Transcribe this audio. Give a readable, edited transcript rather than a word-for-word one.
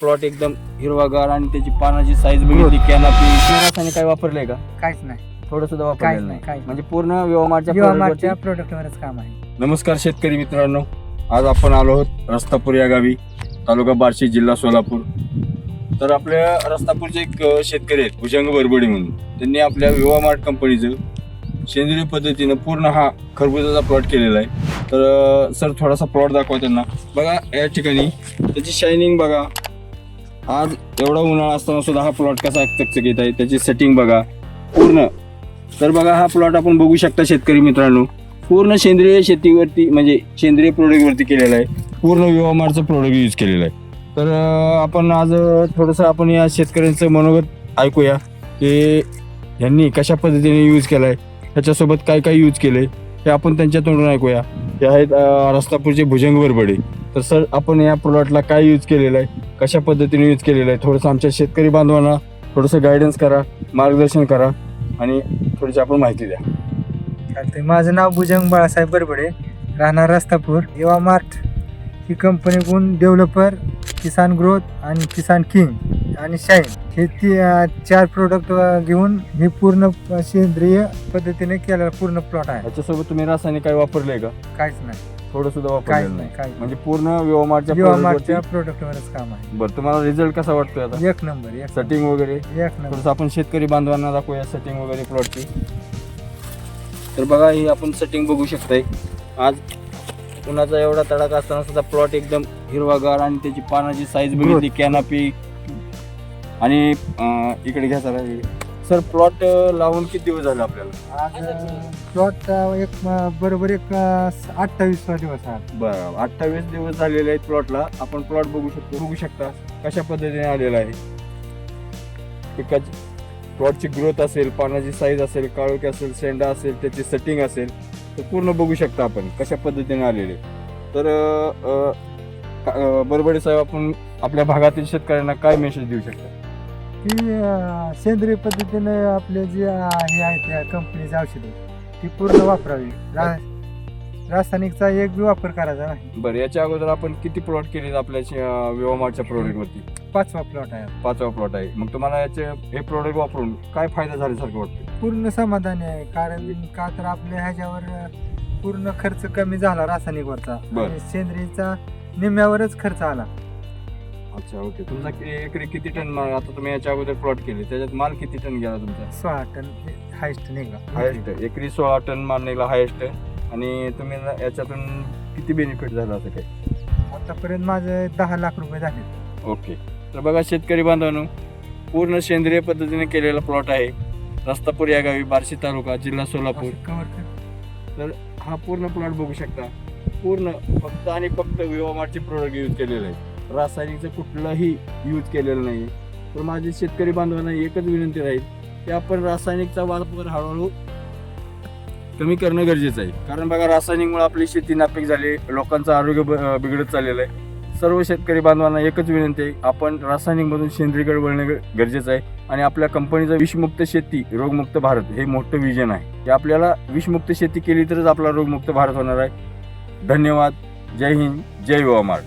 Plot एकदम हिरवागार आणि त्याची पानाची साईज बघितली, कॅनोपी. रासायनिक काय वापरलंय का? काहीच नाही, थोडं सुद्धा काहीच वापरलेलं नाही, नाही. काहीच म्हणजे पूर्ण व्यवहारच्या जीवामार्टच्या प्रोडक्टवरच काम आहे. नमस्कार शेतकरी मित्रांनो, आज आपण आलो आहोत रस्तापूर या गावी, तालुका बार्शी, जिल्हा सोलापूर. तर आपल्या रस्तापूरचे एक शेतकरी आहेत भुजंग बरबडी म्हणून. त्यांनी आपल्या व्यवहारमार्ट कंपनीचं सेंद्रिय पद्धतीनं पूर्ण हा खरबुजाचा प्लॉट केलेला आहे. तर सर थोडासा प्लॉट दाखवा त्यांना. बघा या ठिकाणी त्याची शायनिंग बघा. आज एवढा उन्हाळा असताना सुद्धा हा प्लॉट कसा चकचकीत आहे, त्याची सेटिंग बघा पूर्ण. तर बघा हा प्लॉट आपण बघू शकता शेतकरी मित्रांनो, पूर्ण सेंद्रिय शेतीवरती म्हणजे सेंद्रिय प्रोडक्टवरती केलेलं आहे. पूर्ण व्यवहारचं प्रोडक्ट यूज केलेलं आहे. तर आपण आज थोडंसं आपण या शेतकऱ्यांचं मनोगत ऐकूया की यांनी कशा पद्धतीने यूज केला आहे, त्याच्यासोबत काय काय यूज केलं आहे हे आपण त्यांच्या तोंडून ऐकूया. ते आहेत रस्तापूरचे भुजंग बरबडे. तर सर आपण या प्लॉटला काय यूज केलेलं आहे, कशा पद्धतीने यूज केलेलं आहे, थोडंसं आमच्या शेतकरी बांधवांना थोडंसं गायडन्स करा, मार्गदर्शन करा आणि थोडीशी आपण माहिती द्या. चालतंय. माझं नाव भुजंग बाळासाहेब बरबडे, राहणार रस्तापूर. जीवामार्ट ही कंपनी गुण डेव्हलपर, किसान ग्रोथ आणि किसान किंग आणि शाईन हे चार प्रोडक्ट घेऊन हे पूर्ण सेंद्रिय पद्धतीने केलेला पूर्ण प्लॉट आहे. त्याच्यासोबत तुम्ही रासायनिक काय वापरलंय का? काहीच नाही, थोडं सुद्धा काहीच वापरलेलं नाही, नाही. काहीच म्हणजे पूर्ण व्यवहारच्या जीवामार्टच्या प्रोडक्टवरच काम आहे. बरं, तुम्हाला रिझल्ट कसा वाटतोय आता? एक नंबर, एक सेटिंग वगैरे एक नंबर. थोडंसं आपण शेतकरी बांधवांना दाखवूया सेटिंग वगैरे प्लॉटची. तर बघा ही आपण सेटिंग बघू शकताय. आज उन्हाचा एवढा तडाखा असताना सुद्धा प्लॉट एकदम हिरवागार आणि त्याची पानाची साईज बघितली, कॅनोपी. आणि इकडे घ्या सर प्लॉट लावून किती दिवस झाले आपल्याला? आज प्लॉट एक बरोबर एक 28 दिवस आहे. बरं, 28 दिवस झालेले आहेत प्लॉटला. आपण प्लॉट बघू शकता कशा पद्धतीने आलेला आहे. पिकाची प्लॉटची ग्रोथ असेल, पानाची साईज असेल, काळोखी असेल, शेंडा असेल, त्याची सेटिंग असेल, तर पूर्ण बघू शकता आपण कशा पद्धतीने आलेले. तर बरबडे साहेब, आपण आपल्या भागातील शेतकऱ्यांना काय मेसेज देऊ शकता? की सेंद्रिय पद्धतीने आपले जे हे आहेत त्या कंपनीचे औषधं ती पूर्ण वापरावी. रासायनिकचा एक बी वापर करायचा नाही. बरं, याच्या अगोदर आपण किती प्लॉट केले आपल्या व्यवहारच्या प्रोडक्टवरती? 5वा प्लॉट आहे. 5वा प्लॉट आहे. मग तुम्हाला याचे हे प्रोडक्ट वापरून काय फायदा झाल्यासारखं वाटतं? पूर्ण समाधानी आहे. कारण का तर आपल्या ह्याच्यावर पूर्ण खर्च कमी झाला रासायनिकवरचा बरं. आणि सेंद्रियचा निम्म्यावरच खर्च आला. अच्छा, ओके. तुमचा एकरी किती टन माल, आता तुम्ही याच्या अगोदर प्लॉट केले त्याच्यात माल किती टन गेला तुमचा? 6 टन हायस्ट निघाला. हायेस्ट एकरी 16 टन माल निघाला हायेस्ट. आणि तुम्ही याच्यातून किती बेनिफिट झाला असं काय? आतापर्यंत माझे 10 लाख रुपये झाले. ओके. तर बघा शेतकरी बांधवांनो, पूर्ण सेंद्रिय पद्धतीने केलेला प्लॉट आहे रस्तापूर या गावी, बार्शी तालुका, जिल्हा सोलापूर. कव्हर कर. तर हा पूर्ण प्लॉट बघू शकता. पूर्ण फक्त आणि फक्त व्यवहारचे प्रोडक्ट यूज केलेलं आहे, रासायनिकचं कुठलंही यूज केलेलं नाही. तर माझे शेतकरी बांधवांना एकच विनंती राहील की आपण रासायनिकचा वापर हळूहळू कमी करणं गरजेचं आहे. कारण बघा रासायनिकमुळे आपली शेती नापीक झाली, लोकांचं आरोग्य बिघडत चाललेलं आहे. सर्व शेतकरी बांधवांना एकच विनंती आहे, आपण रासायनिकमधून सेंद्रियकडे वळणं गरजेचं आहे. आणि आपल्या कंपनीचं विषमुक्त शेती रोगमुक्त भारत हे मोठं विजन आहे. की आपल्याला विषमुक्त शेती केली तरच आपला रोगमुक्त भारत होणार आहे. धन्यवाद. जय हिंद, जय व्यवहारमार्ट.